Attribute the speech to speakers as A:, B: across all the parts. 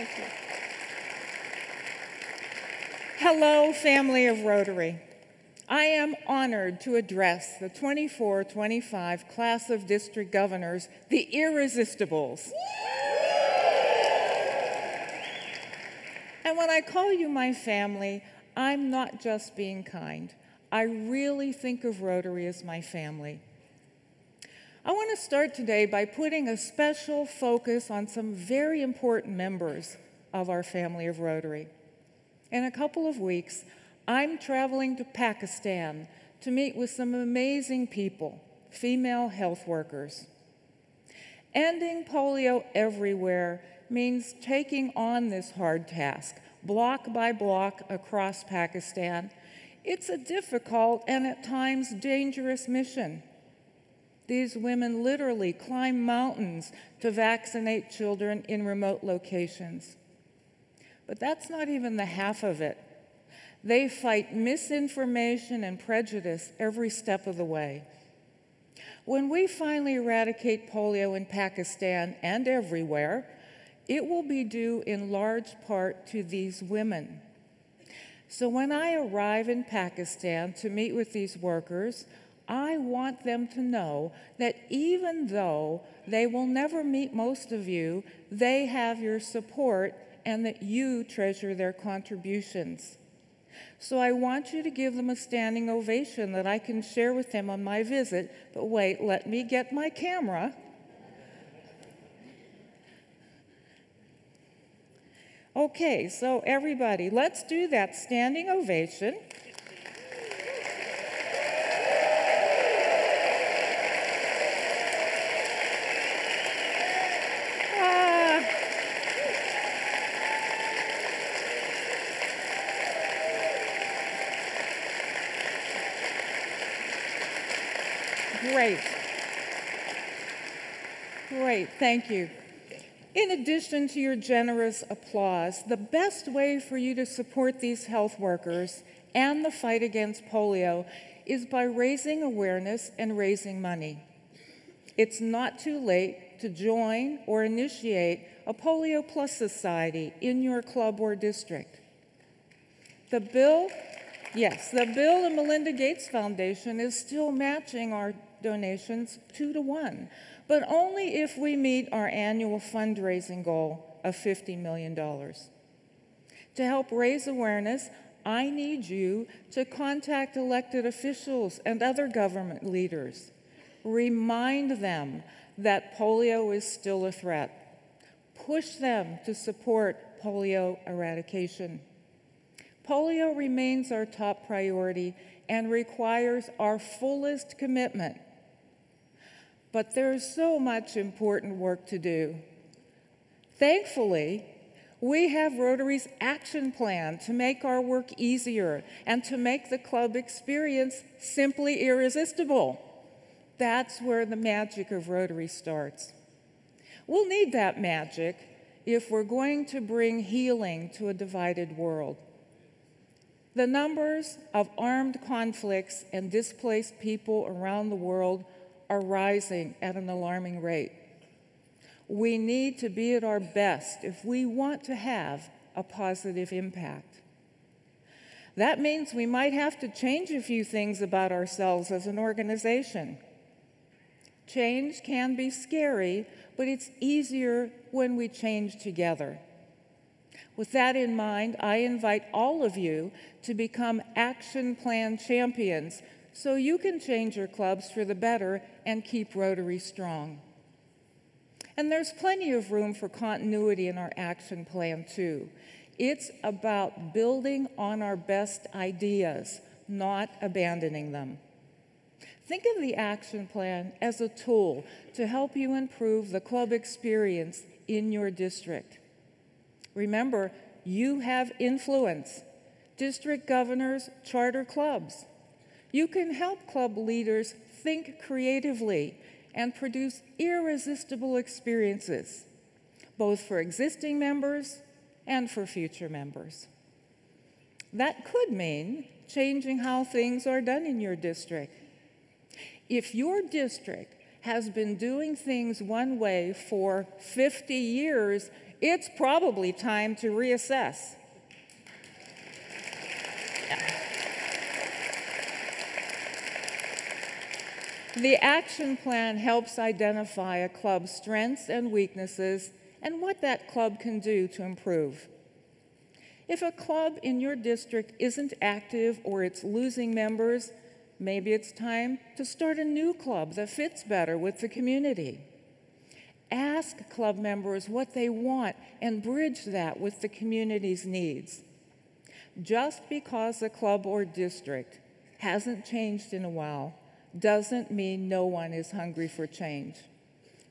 A: Thank you. Hello, family of Rotary. I am honored to address the 24-25 class of district governors, the irresistibles. And when I call you my family, I'm not just being kind. I really think of Rotary as my family. I want to start today by putting a special focus on some very important members of our family of Rotary. In a couple of weeks, I'm traveling to Pakistan to meet with some amazing people, female health workers. Ending polio everywhere means taking on this hard task, block by block across Pakistan. It's a difficult and at times dangerous mission. These women literally climb mountains to vaccinate children in remote locations. But that's not even the half of it. They fight misinformation and prejudice every step of the way. When we finally eradicate polio in Pakistan and everywhere, it will be due in large part to these women. So when I arrive in Pakistan to meet with these workers, I want them to know that even though they will never meet most of you, they have your support and that you treasure their contributions. So I want you to give them a standing ovation that I can share with them on my visit. But wait, let me get my camera. Okay, so everybody, let's do that standing ovation. Great. Great, thank you. In addition to your generous applause, the best way for you to support these health workers and the fight against polio is by raising awareness and raising money. It's not too late to join or initiate a Polio Plus Society in your club or district. The Bill and Melinda Gates Foundation is still matching our donations 2-to-1, but only if we meet our annual fundraising goal of $50 million. To help raise awareness, I need you to contact elected officials and other government leaders. Remind them that polio is still a threat. Push them to support polio eradication. Polio remains our top priority and requires our fullest commitment. But there's so much important work to do. Thankfully, we have Rotary's action plan to make our work easier and to make the club experience simply irresistible. That's where the magic of Rotary starts. We'll need that magic if we're going to bring healing to a divided world. The numbers of armed conflicts and displaced people around the world are rising at an alarming rate. We need to be at our best if we want to have a positive impact. That means we might have to change a few things about ourselves as an organization. Change can be scary, but it's easier when we change together. With that in mind, I invite all of you to become action plan champions so you can change your clubs for the better and keep Rotary strong. And there's plenty of room for continuity in our action plan, too. It's about building on our best ideas, not abandoning them. Think of the action plan as a tool to help you improve the club experience in your district. Remember, you have influence. District governors charter clubs. You can help club leaders think creatively and produce irresistible experiences, both for existing members and for future members. That could mean changing how things are done in your district. If your district has been doing things one way for 50 years, It's probably time to reassess. The action plan helps identify a club's strengths and weaknesses and what that club can do to improve. If a club in your district isn't active or it's losing members, maybe it's time to start a new club that fits better with the community. Ask club members what they want and bridge that with the community's needs. Just because a club or district hasn't changed in a while doesn't mean no one is hungry for change.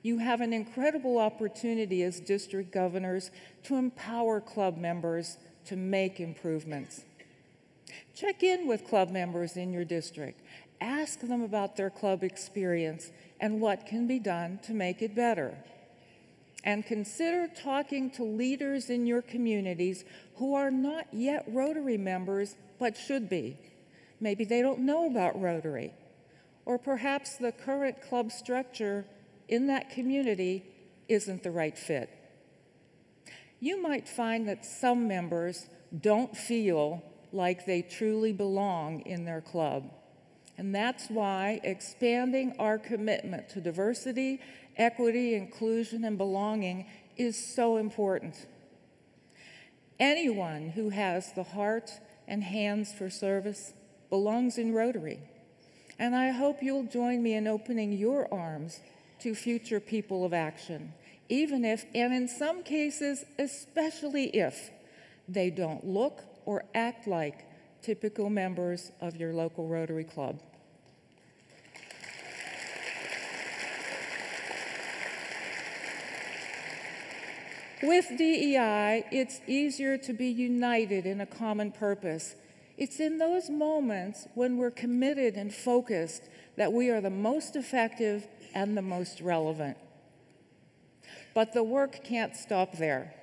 A: You have an incredible opportunity as district governors to empower club members to make improvements. Check in with club members in your district. Ask them about their club experience and what can be done to make it better. And consider talking to leaders in your communities who are not yet Rotary members but should be. Maybe they don't know about Rotary. Or perhaps the current club structure in that community isn't the right fit. You might find that some members don't feel like they truly belong in their club. And that's why expanding our commitment to diversity, equity, inclusion, and belonging is so important. Anyone who has the heart and hands for service belongs in Rotary. And I hope you'll join me in opening your arms to future people of action, even if, and in some cases, especially if, they don't look or act like typical members of your local Rotary Club. With DEI, it's easier to be united in a common purpose. It's in those moments when we're committed and focused that we are the most effective and the most relevant. But the work can't stop there.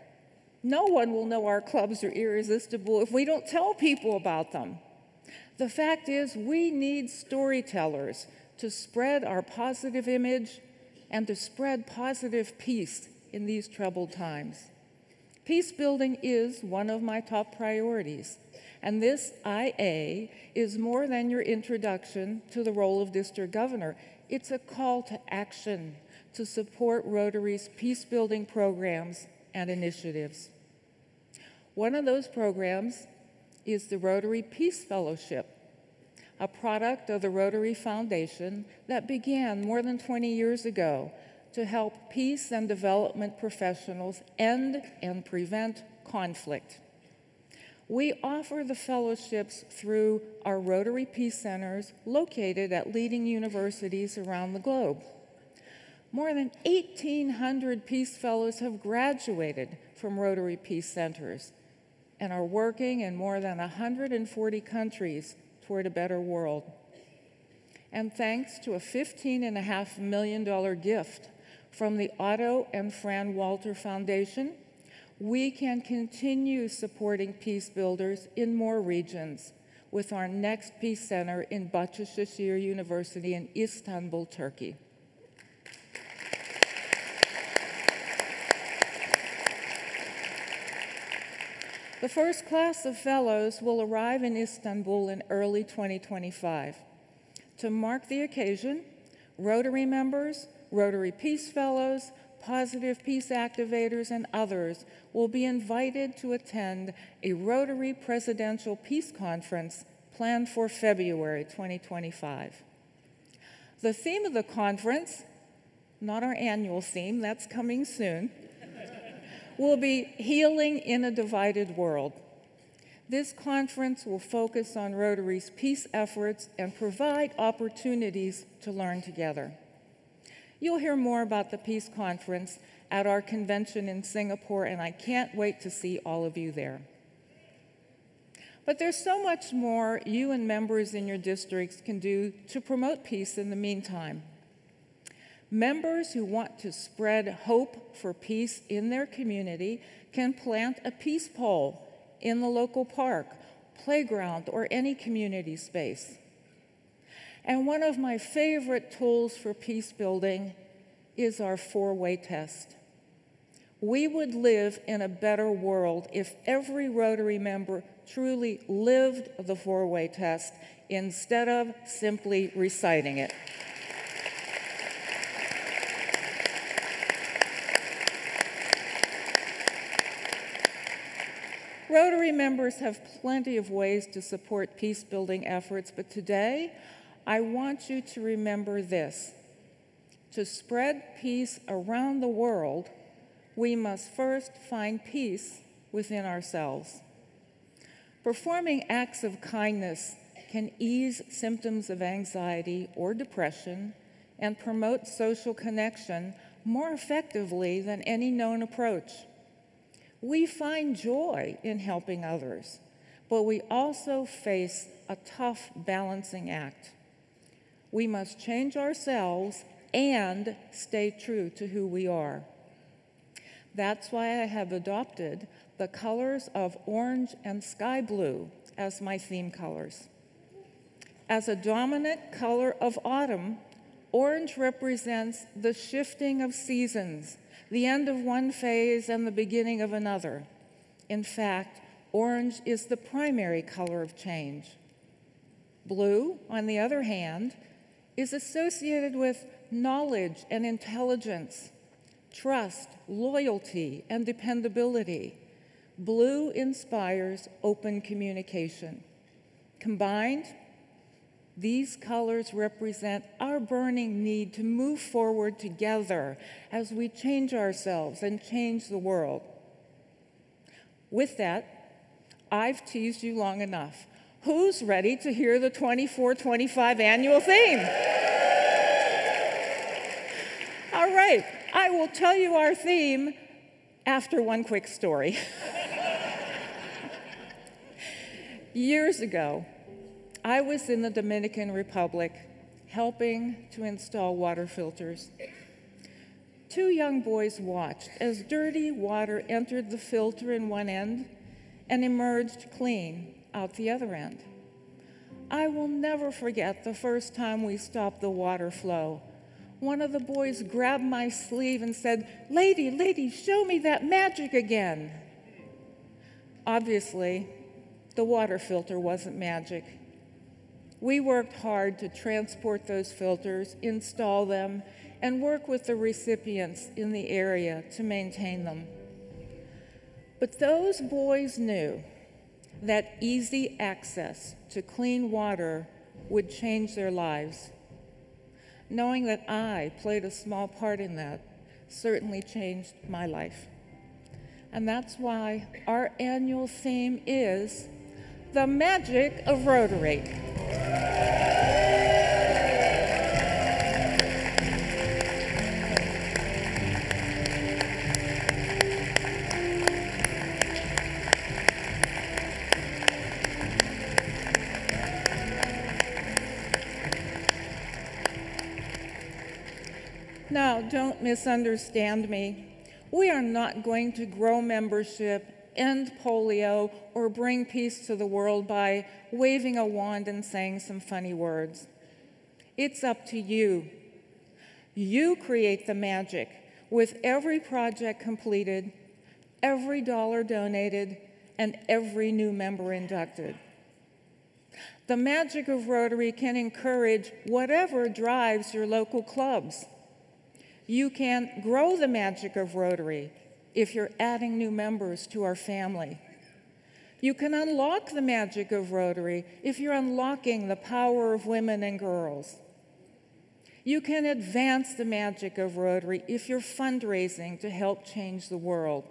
A: No one will know our clubs are irresistible if we don't tell people about them. The fact is, we need storytellers to spread our positive image and to spread positive peace in these troubled times. Peace building is one of my top priorities. And this IA is more than your introduction to the role of district governor. It's a call to action to support Rotary's peace-building programs and initiatives. One of those programs is the Rotary Peace Fellowship, a product of the Rotary Foundation that began more than 20 years ago to help peace and development professionals end and prevent conflict. We offer the fellowships through our Rotary Peace Centers located at leading universities around the globe. More than 1,800 Peace Fellows have graduated from Rotary Peace Centers and are working in more than 140 countries toward a better world. And thanks to a $15.5 million gift from the Otto and Fran Walter Foundation, we can continue supporting peace builders in more regions with our next Peace Center in Bahçeşehir University in Istanbul, Turkey. The first class of fellows will arrive in Istanbul in early 2025. To mark the occasion, Rotary members, Rotary Peace Fellows, Positive Peace Activators, and others will be invited to attend a Rotary Presidential Peace Conference planned for February 2025. The theme of the conference, not our annual theme, that's coming soon, will be Healing in a Divided World. This conference will focus on Rotary's peace efforts and provide opportunities to learn together. You'll hear more about the Peace Conference at our convention in Singapore, and I can't wait to see all of you there. But there's so much more you and members in your districts can do to promote peace in the meantime. Members who want to spread hope for peace in their community can plant a peace pole in the local park, playground, or any community space. And one of my favorite tools for peace building is our four-way test. We would live in a better world if every Rotary member truly lived the four-way test instead of simply reciting it. Rotary members have plenty of ways to support peace-building efforts, but today I want you to remember this. To spread peace around the world, we must first find peace within ourselves. Performing acts of kindness can ease symptoms of anxiety or depression and promote social connection more effectively than any known approach. We find joy in helping others, but we also face a tough balancing act. We must change ourselves and stay true to who we are. That's why I have adopted the colors of orange and sky blue as my theme colors. As a dominant color of autumn, orange represents the shifting of seasons, the end of one phase and the beginning of another. In fact, orange is the primary color of change. Blue, on the other hand, is associated with knowledge and intelligence, trust, loyalty, and dependability. Blue inspires open communication. Combined, these colors represent our burning need to move forward together as we change ourselves and change the world. With that, I've teased you long enough. Who's ready to hear the 24-25 annual theme? All right, I will tell you our theme after one quick story. Years ago, I was in the Dominican Republic helping to install water filters. Two young boys watched as dirty water entered the filter in one end and emerged clean out the other end. I will never forget the first time we stopped the water flow. One of the boys grabbed my sleeve and said, "Lady, show me that magic again." Obviously, the water filter wasn't magic. We worked hard to transport those filters, install them, and work with the recipients in the area to maintain them. But those boys knew that easy access to clean water would change their lives. Knowing that I played a small part in that certainly changed my life. And that's why our annual theme is the Magic of Rotary. Now, don't misunderstand me. We are not going to grow membership, end polio, or bring peace to the world by waving a wand and saying some funny words. It's up to you. You create the magic with every project completed, every dollar donated, and every new member inducted. The Magic of Rotary can encourage whatever drives your local clubs. You can grow the Magic of Rotary if you're adding new members to our family. You can unlock the Magic of Rotary if you're unlocking the power of women and girls. You can advance the Magic of Rotary if you're fundraising to help change the world.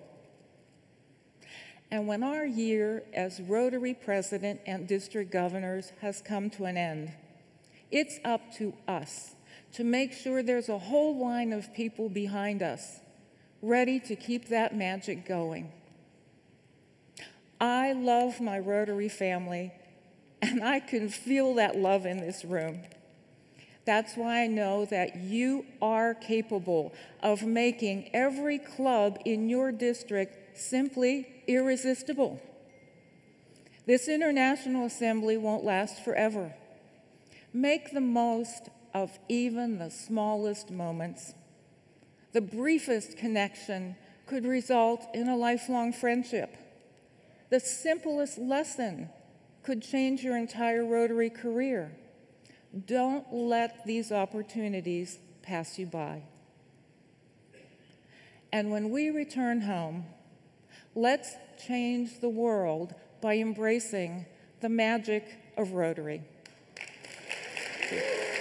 A: And when our year as Rotary President and District Governors has come to an end, it's up to us to make sure there's a whole line of people behind us, ready to keep that magic going. I love my Rotary family, and I can feel that love in this room. That's why I know that you are capable of making every club in your district simply irresistible. This International Assembly won't last forever. Make the most of even the smallest moments. The briefest connection could result in a lifelong friendship. The simplest lesson could change your entire Rotary career. Don't let these opportunities pass you by. And when we return home, let's change the world by embracing the magic of Rotary. Thank you.